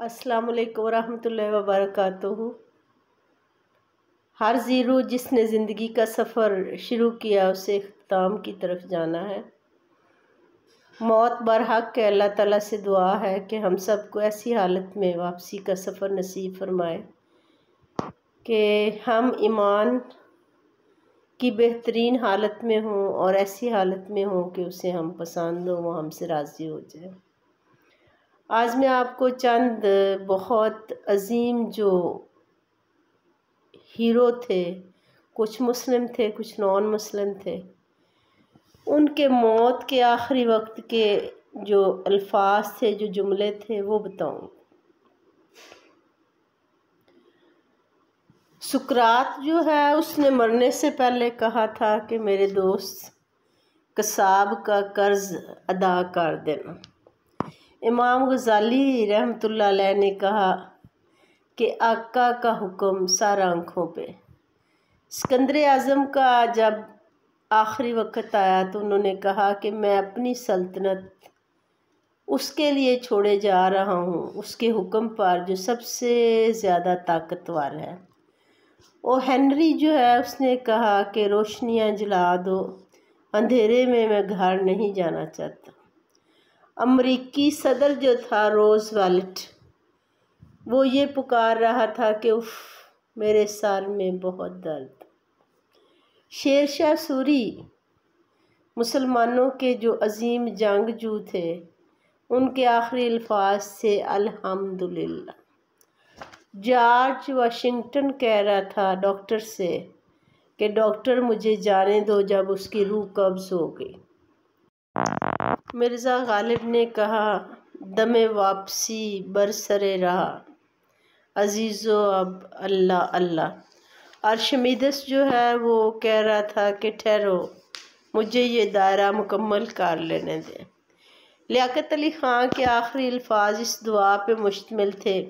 अस्सलाम वालेकुम वरहमतुल्लाहि वबरकातुहू। हर ज़ीरो जिसने ज़िंदगी का सफ़र शुरू किया उसे इख्तिताम की तरफ जाना है। मौत बरहक के अल्लाह ताला से दुआ है कि हम सबको ऐसी हालत में वापसी का सफ़र नसीब फरमाए कि हम ईमान की बेहतरीन हालत में हों और ऐसी हालत में हों कि उसे हम पसंद हो, वो हमसे राज़ी हो जाए। आज मैं आपको चंद बहुत अजीम जो हीरो थे, कुछ मुस्लिम थे कुछ नॉन मुस्लिम थे, उनके मौत के आखिरी वक्त के जो अल्फाज थे, जो जुमले थे, वो बताऊँ। सुकरात जो है उसने मरने से पहले कहा था कि मेरे दोस्त कसाब का कर्ज अदा कर देना। इमाम गज़ाली रहमतुल्लाह अलैह ने कहा कि आका का हुक्म सर आँखों पे। सिकंदर आज़म का जब आखिरी वक्त आया तो उन्होंने कहा कि मैं अपनी सल्तनत उसके लिए छोड़े जा रहा हूँ, उसके हुक्म पर जो सबसे ज़्यादा ताकतवर है। और हेनरी जो है उसने कहा कि रोशनियाँ जला दो, अंधेरे में मैं घर नहीं जाना चाहता। अमरीकी सदर जो था रूज़वेल्ट, वो ये पुकार रहा था कि उफ मेरे सर में बहुत दर्द। शेरशाह सूरी मुसलमानों के जो अजीम जंगजू थे, उनके आखिरी अल्फाज से अल्हम्दुलिल्लाह। जॉर्ज वाशिंगटन कह रहा था डॉक्टर से कि डॉक्टर मुझे जाने दो, जब उसकी रूह कब्ज़ हो गई। मिर्ज़ा गालिब ने कहा दमे वापसी बरसरे रहा अजीज़ो अब अल्लाह अल्लाह। अर्शमीदस जो है वो कह रहा था कि ठहरो, मुझे ये दायरा मुकम्मल कर लेने दें। लियाकत अली ख़ान के आखिरी अल्फाज इस दुआ पे मुश्तमिल थे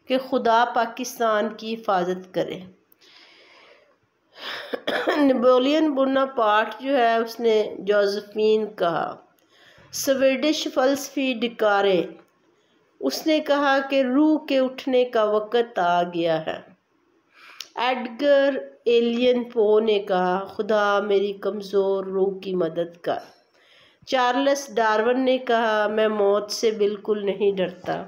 कि खुदा पाकिस्तान की हिफाजत करे। नेपोलियन बोनापार्ट जो है उसने जोसेफिन कहा। स्वीडिश फ़लसफ़ी डिकारे, उसने कहा कि रूह के उठने का वक़्त आ गया है। एडगर एलियन पो ने कहा खुदा मेरी कमज़ोर रूह की मदद कर। चार्ल्स डार्विन ने कहा मैं मौत से बिल्कुल नहीं डरता।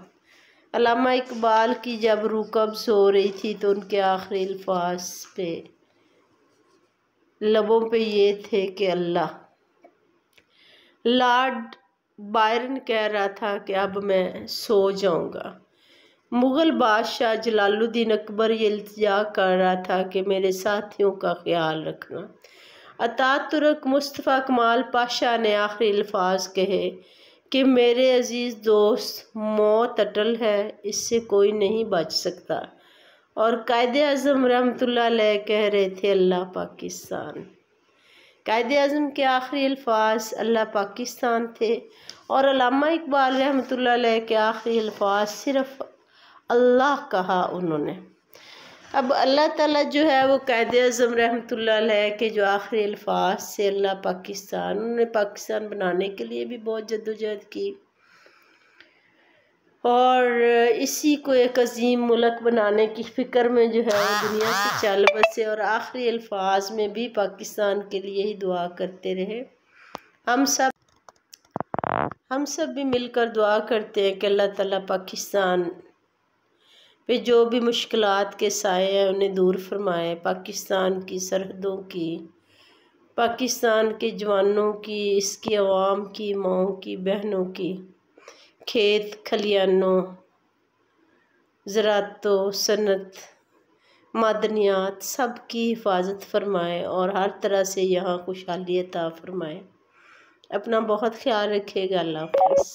अल्लामा इकबाल की जब रूह कब्ज़ हो रही थी तो उनके आखिरी अल्फाज पे लबों पे ये थे कि अल्लाह। लॉर्ड बायरन कह रहा था कि अब मैं सो जाऊंगा। मुग़ल बादशाह जलालुद्दीन अकबर ये इल्तिजा कर रहा था कि मेरे साथियों का ख्याल रखना। अतातुर्क मुस्तफ़ा कमाल पाशा ने आखिरी अल्फाज कहे कि मेरे अजीज़ दोस्त, मौत अटल है, इससे कोई नहीं बच सकता। और कायदे आज़म रहमतुल्लाह अलैह कह रहे थे अल्लाह पाकिस्तान। कायदे आज़म के आखिरी अल्फाज अल्लाह पाकिस्तान थे और अल्लामा इकबाल रहमतुल्लाह अलैह के आखिरी अल्फाज सिर्फ़ अल्लाह कहा उन्होंने। अब अल्लाह ताला जो है वो कायदे आज़म रहमतुल्लाह अलैह के जो आखिरी अल्फाज से अल्लाह पाकिस्तान, उन्होंने पाकिस्तान बनाने के लिए भी बहुत जद्दोजहद की और इसी को एक अजीम मुल्क बनाने की फ़िक्र में जो है वो दुनिया से चल बसे और आखिरी अल्फाज में भी पाकिस्तान के लिए ही दुआ करते रहे। हम सब भी मिलकर दुआ करते हैं कि अल्लाह ताला पाकिस्तान पे जो भी मुश्किलात के साए हैं उन्हें दूर फरमाए। पाकिस्तान की सरहदों की, पाकिस्तान के जवानों की, इसकी अवाम की, माओं की, बहनों की, खेत खलियानों, ज़राअतो, सनत, मादनियात सब की हिफाजत फरमाए और हर तरह से यहाँ खुशहाली अता फरमाए। अपना बहुत ख्याल रखिएगा। अल्लाह हाफ़िज़।